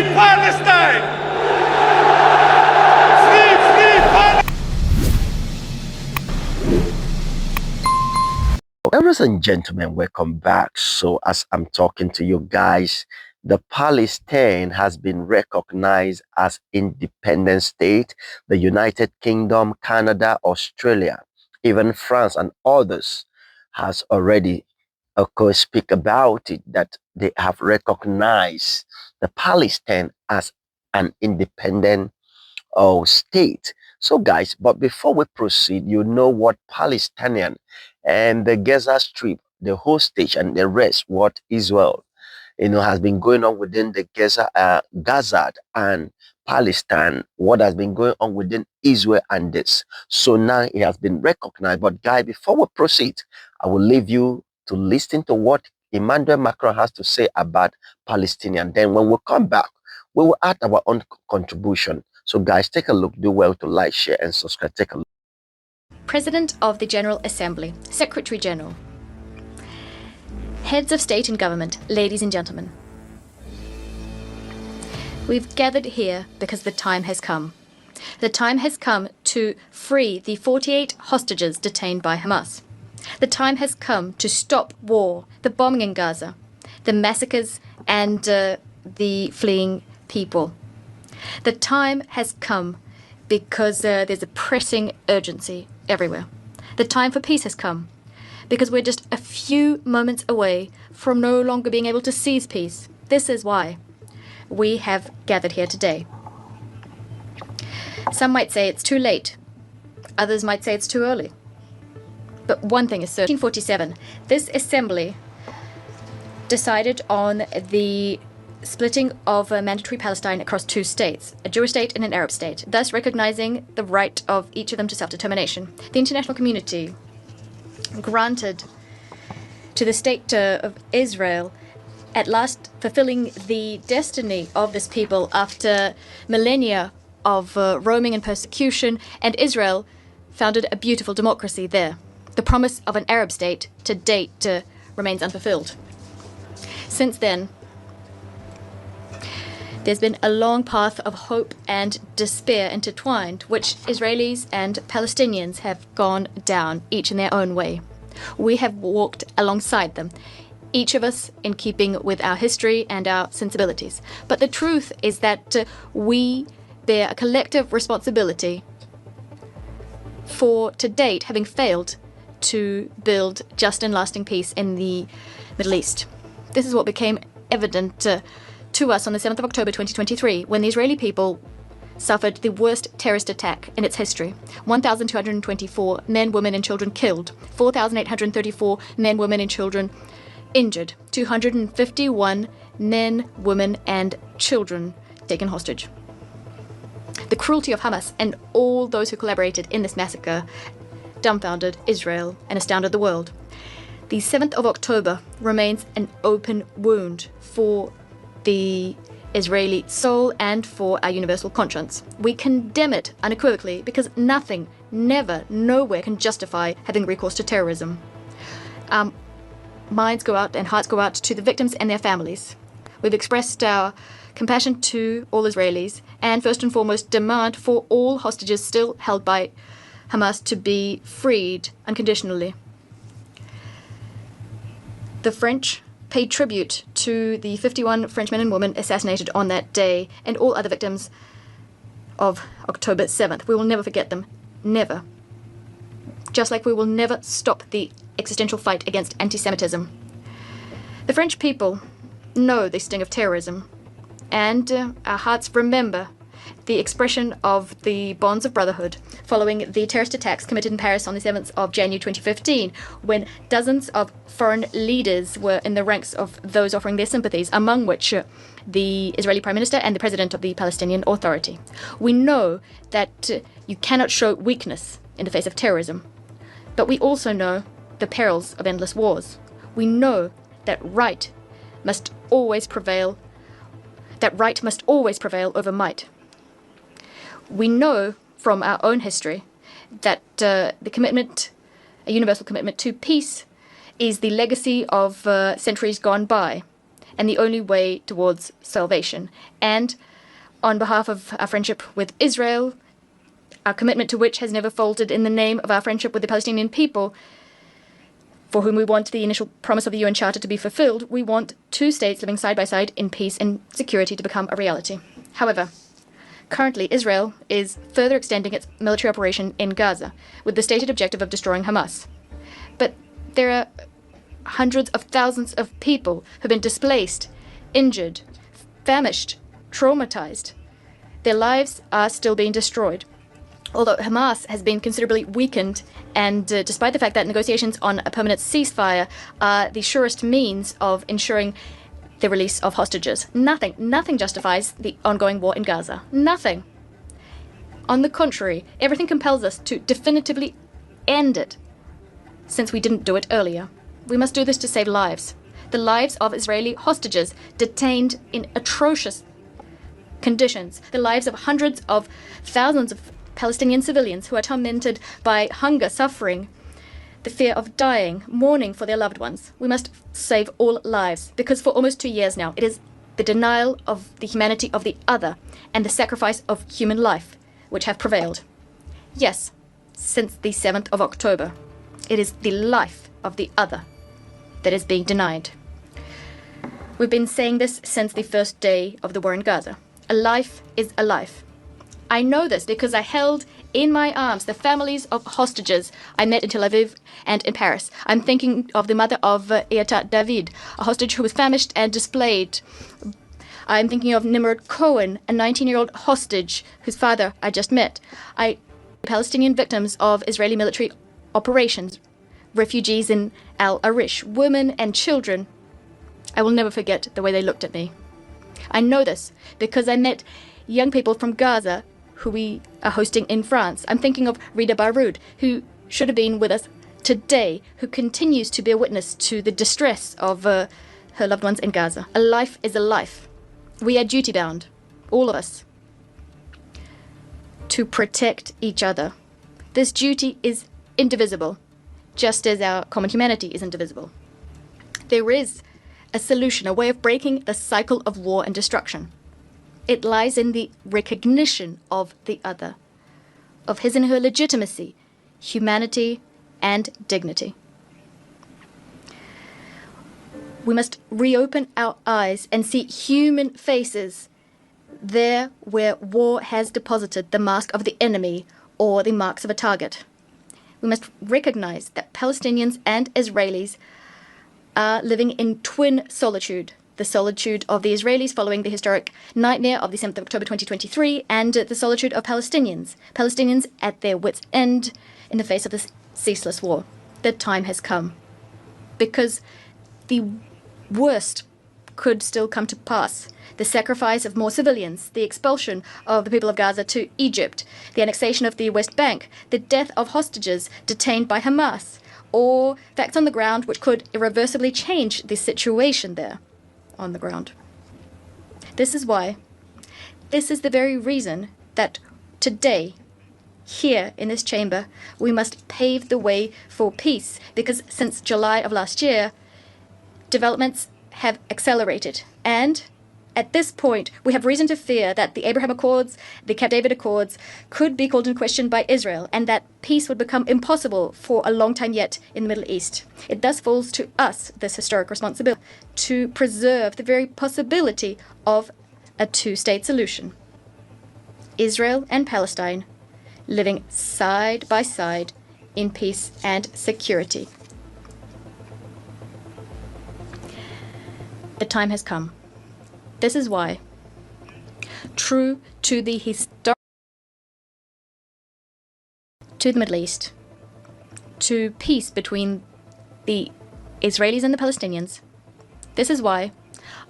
Free Palestine! Free Palestine! Ladies and gentlemen, welcome back. So as I'm talking to you guys, the Palestine has been recognized as independent state. The United Kingdom, Canada, Australia, even France and others has already, of course, speak about it, that they have recognized the Palestine as an independent state. So, guys, but before we proceed, you know what Palestinian and the Gaza Strip, the hostage and the rest, what Israel, has been going on within the Gaza and Palestine, what has been going on within Israel and this. So now it has been recognized. But, guy, before we proceed, I will leave you to listen to what Emmanuel Macron has to say about Palestinian. Then when we come back, we will add our own contribution. So, guys, take a look. Do well to like, share, and subscribe. Take a look. President of the General Assembly, Secretary General, heads of state and government, ladies and gentlemen. We've gathered here because the time has come. The time has come to free the 48 hostages detained by Hamas. The time has come to stop war, the bombing in Gaza, the massacres and the fleeing people. The time has come because there's a pressing urgency everywhere. The time for peace has come because we're just a few moments away from no longer being able to seize peace. This is why we have gathered here today. Some might say it's too late. Others might say it's too early. But one thing is certain. 1947, this assembly decided on the splitting of mandatory Palestine across two states, a Jewish state and an Arab state, thus recognizing the right of each of them to self-determination. The international community granted to the state of Israel at last fulfilling the destiny of this people after millennia of roaming and persecution, and Israel founded a beautiful democracy there. The promise of an Arab state to date remains unfulfilled. Since then, there's been a long path of hope and despair intertwined, which Israelis and Palestinians have gone down, each in their own way. We have walked alongside them, each of us in keeping with our history and our sensibilities. But the truth is that we bear a collective responsibility for, to date, having failed to build just and lasting peace in the Middle East. This is what became evident to us on the 7th of October 2023, when the Israeli people suffered the worst terrorist attack in its history. 1,224 men, women and children killed, 4,834 men, women and children injured, 251 men, women and children taken hostage. The cruelty of Hamas and all those who collaborated in this massacre dumbfounded Israel and astounded the world. The 7th of October remains an open wound for the Israeli soul and for our universal conscience. We condemn it unequivocally because nothing, never, nowhere can justify having recourse to terrorism. Minds go out and hearts go out to the victims and their families. We've expressed our compassion to all Israelis and first and foremost demand for all hostages still held by Hamas to be freed unconditionally. The French paid tribute to the 51 French men and women assassinated on that day and all other victims of October 7th. We will never forget them. Never. Just like we will never stop the existential fight against anti-Semitism. The French people know the sting of terrorism, and our hearts remember the expression of the bonds of brotherhood following the terrorist attacks committed in Paris on the 7th of January 2015, when dozens of foreign leaders were in the ranks of those offering their sympathies, among which the Israeli Prime Minister and the President of the Palestinian Authority. We know that you cannot show weakness in the face of terrorism, but we also know the perils of endless wars. We know that right must always prevail over might. We know from our own history that a universal commitment to peace, is the legacy of centuries gone by, and the only way towards salvation. And on behalf of our friendship with Israel, our commitment to which has never faltered in the name of our friendship with the Palestinian people, for whom we want the initial promise of the UN Charter to be fulfilled, we want two states living side by side in peace and security to become a reality. However, currently Israel is further extending its military operation in Gaza with the stated objective of destroying Hamas. But there are hundreds of thousands of people who have been displaced, injured, famished, traumatized. Their lives are still being destroyed. Although Hamas has been considerably weakened, and despite the fact that negotiations on a permanent ceasefire are the surest means of ensuring the release of hostages, nothing justifies the ongoing war in Gaza. Nothing. On the contrary, everything compels us to definitively end it, since we didn't do it earlier. We must do this to save lives. The lives of Israeli hostages detained in atrocious conditions. The lives of hundreds of thousands of Palestinian civilians who are tormented by hunger, suffering, the fear of dying, mourning for their loved ones. We must save all lives, because for almost 2 years now, it is the denial of the humanity of the other and the sacrifice of human life which have prevailed. Yes, since the 7th of October, it is the life of the other that is being denied. We've been saying this since the first day of the war in Gaza. A life is a life. I know this because I held in my arms the families of hostages I met in Tel Aviv and in Paris. I'm thinking of the mother of Eata David, a hostage who was famished and displaced. I'm thinking of Nimrod Cohen, a 19-year-old hostage whose father I just met. Palestinian victims of Israeli military operations, refugees in Al Arish, women and children. I will never forget the way they looked at me. I know this because I met young people from Gaza who we are hosting in France. I'm thinking of Rida Baroud, who should have been with us today, who continues to be a witness to the distress of her loved ones in Gaza. A life is a life. We are duty-bound, all of us, to protect each other. This duty is indivisible, just as our common humanity is indivisible. There is a solution, a way of breaking the cycle of war and destruction. It lies in the recognition of the other, of his and her legitimacy, humanity, and dignity. We must reopen our eyes and see human faces there where war has deposited the mask of the enemy or the marks of a target. We must recognize that Palestinians and Israelis are living in twin solitude. The solitude of the Israelis following the historic nightmare of the 7th of October 2023, and the solitude of Palestinians at their wits' end in the face of this ceaseless war. The time has come, because the worst could still come to pass. The sacrifice of more civilians, the expulsion of the people of Gaza to Egypt, the annexation of the West Bank, the death of hostages detained by Hamas, or facts on the ground which could irreversibly change the situation there on the ground. This is the very reason that today, here in this chamber, we must pave the way for peace, because since July of last year, developments have accelerated, and at this point, we have reason to fear that the Abraham Accords, the Camp David Accords, could be called in question by Israel, and that peace would become impossible for a long time yet in the Middle East. It thus falls to us, this historic responsibility, to preserve the very possibility of a two-state solution. Israel and Palestine living side by side in peace and security. The time has come. This is why, true to the to the Middle East, to peace between the Israelis and the Palestinians, this is why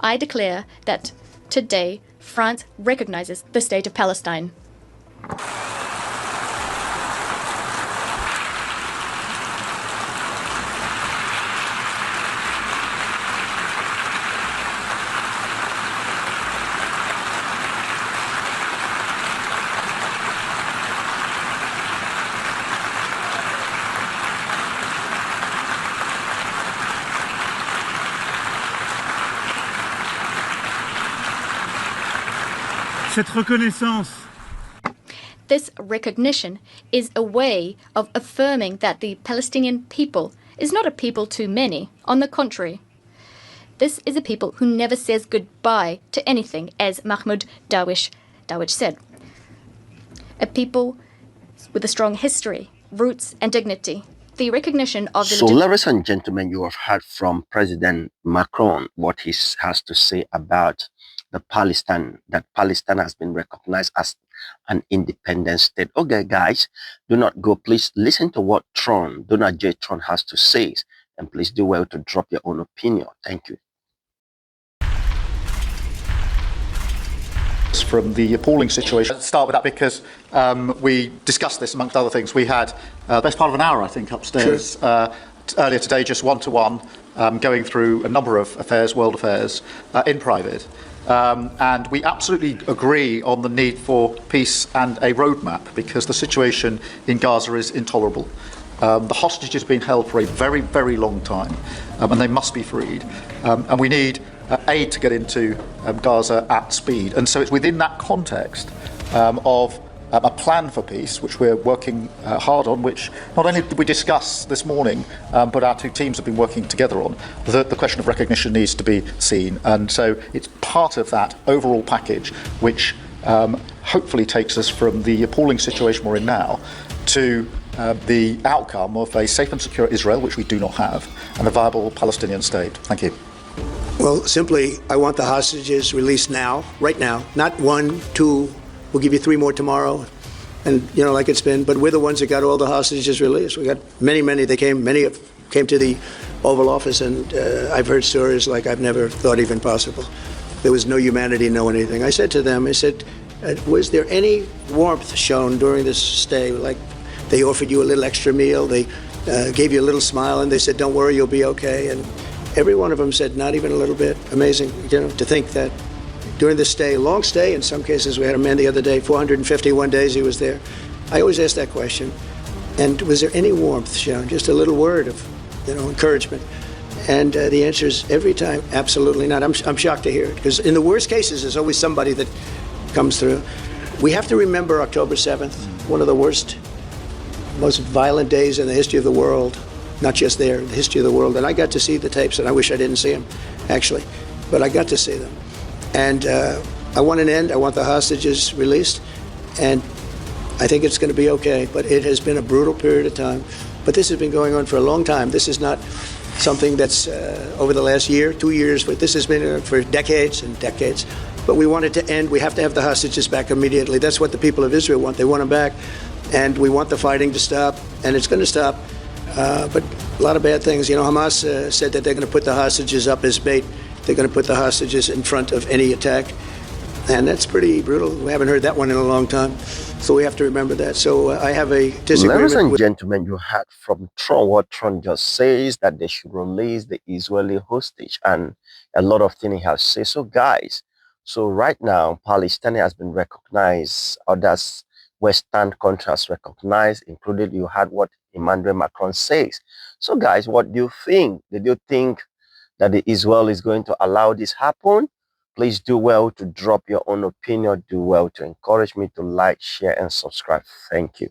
I declare that today France recognizes the state of Palestine. Cette reconnaissance This recognition is a way of affirming that the Palestinian people is not a people too many. On the contrary, this is a people who never says goodbye to anything, as Mahmoud Darwish said. A people with a strong history, roots and dignity. The recognition of the So, ladies and gentlemen, you have heard from President Macron what he has to say about that Palestine has been recognized as an independent state. Okay, guys, do not go. Please listen to what Donald J. Trump has to say, and please do well to drop your own opinion. Thank you. From the appalling situation. Let's start with that because we discussed this amongst other things. We had the best part of an hour, I think, upstairs earlier today, just one-to-one, going through a number of affairs, world affairs, in private. And we absolutely agree on the need for peace and a roadmap because the situation in Gaza is intolerable. The hostages have been held for a very, very long time, and they must be freed. And we need aid to get into Gaza at speed. And so it's within that context of a plan for peace, which we're working hard on, which not only did we discuss this morning, but our two teams have been working together on, that the question of recognition needs to be seen. And so it's part of that overall package, which hopefully takes us from the appalling situation we're in now to the outcome of a safe and secure Israel, which we do not have, and a viable Palestinian state. Thank you. Well, simply, I want the hostages released now, right now. Not 1, 2, we'll give you 3 more tomorrow, and, like it's been. But we're the ones that got all the hostages released. We got many, they came to the Oval Office, and I've heard stories like I've never thought even possible. There was no humanity, no anything. I said to them, was there any warmth shown during this stay? Like, they offered you a little extra meal, they gave you a little smile, and they said, don't worry, you'll be okay. And every one of them said, not even a little bit. Amazing, to think that during this stay, long stay, in some cases, we had a man the other day, 451 days he was there. I always ask that question. And was there any warmth shown? Just a little word of, encouragement. And the answer is every time, absolutely not. I'm shocked to hear it, because in the worst cases, there's always somebody that comes through. We have to remember October 7th, one of the worst, most violent days in the history of the world. Not just there, the history of the world. And I got to see the tapes, and I wish I didn't see them, actually. But I got to see them. And I want an end. I want the hostages released. And I think it's going to be okay. But it has been a brutal period of time. But this has been going on for a long time. This is not something that's over the last year, 2 years. But this has been for decades and decades. But we want it to end. We have to have the hostages back immediately. That's what the people of Israel want. They want them back. And we want the fighting to stop. And it's going to stop. But a lot of bad things. Hamas said that they're going to put the hostages up as bait. They're going to put the hostages in front of any attack. And that's pretty brutal. We haven't heard that one in a long time. So we have to remember that. So I have a disagreement. Ladies and gentlemen, you heard from Trump what Trump just says, that they should release the Israeli hostage, and a lot of things he has said. So guys, right now, Palestine has been recognized. Others Western countries recognized, including you had what Emmanuel Macron says. So guys, what do you think? Did you think that Israel is going to allow this happen? Please do well to drop your own opinion. Do well to encourage me to like, share, and subscribe. Thank you.